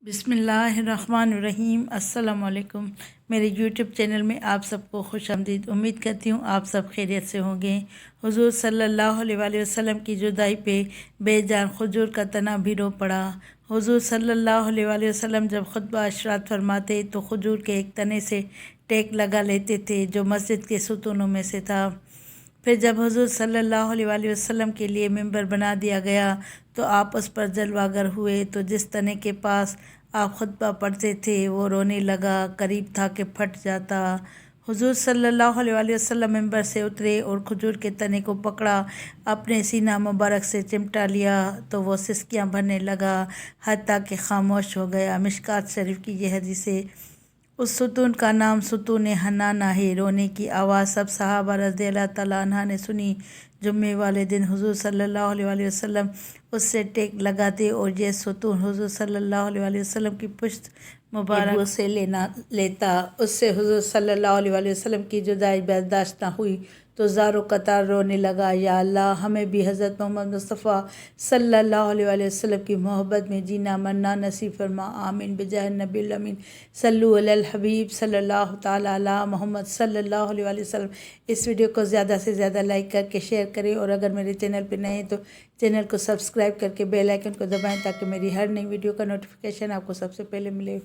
بسم اللہ الرحمن الرحیم۔ السلام علیکم۔ میرے یوٹیوب چینل میں آپ سب کو خوش آمدید۔ امید کرتی ہوں آپ سب خیریت سے ہوں گے۔ حضور صلی اللہ علیہ وآلہ وسلم کی جدائی پہ بے جان کھجور کا تنا بھی رو پڑا۔ حضور صلی اللہ علیہ وآلہ وسلم جب خطبہ ارشاد فرماتے تو کھجور کے ایک تنے سے ٹیک لگا لیتے تھے جو مسجد کے ستونوں میں سے تھا۔ پھر جب حضور صلی اللہ علیہ وآلہ وسلم کے لیے ممبر بنا دیا گیا تو آپ اس پر جلوہ گر ہوئے، تو جس تنے کے پاس آپ خطبہ پڑھتے تھے وہ رونے لگا، قریب تھا کہ پھٹ جاتا۔ حضور صلی اللہ علیہ وآلہ وسلم ممبر سے اترے اور کھجور کے تنے کو پکڑا، اپنے سینہ مبارک سے چمٹا لیا تو وہ سسکیاں بھرنے لگا حتیٰ کہ خاموش ہو گیا۔ مشکوٰۃ شریف کی یہ حدیث ہے۔ اس ستون کا نام ستون حنانہ ہے۔ رونے کی آواز سب صحابہ رضی اللہ تعالیٰ عنہ نے سنی۔ جمعے والے دن حضور صلی اللہ علیہ وآلہ وسلم اس سے ٹیک لگاتے اور یہ ستون حضور صلی اللہ علیہ وآلہ وسلم کی پشت مبارک سے لیتا۔ اس سے حضور صلی اللہ علیہ وآلہ وسلم کی جدائی برداشت نہ ہوئی تو زاروں قطار رونے لگا، یا اللہ ہمیں بھی حضرت محمد مصطفیٰ صلی اللہ علیہ وآلہ وسلم کی محبت میں جینا مرنا نصیب فرما، آمین بجاہ النبی الامین، صلو علی الحبیب صلی اللہ تعالیٰ علی محمد صلی اللہ علیہ وآلہ وسلم۔ اس ویڈیو کو زیادہ سے زیادہ لائک کر کے شیئر کریں، اور اگر میرے چینل پہ نئے ہیں تو چینل کو سبسکرائب کر کے بیل آئیکن کو دبائیں تاکہ میری ہر نئی ویڈیو کا نوٹیفیکیشن آپ کو سب سے پہلے ملے۔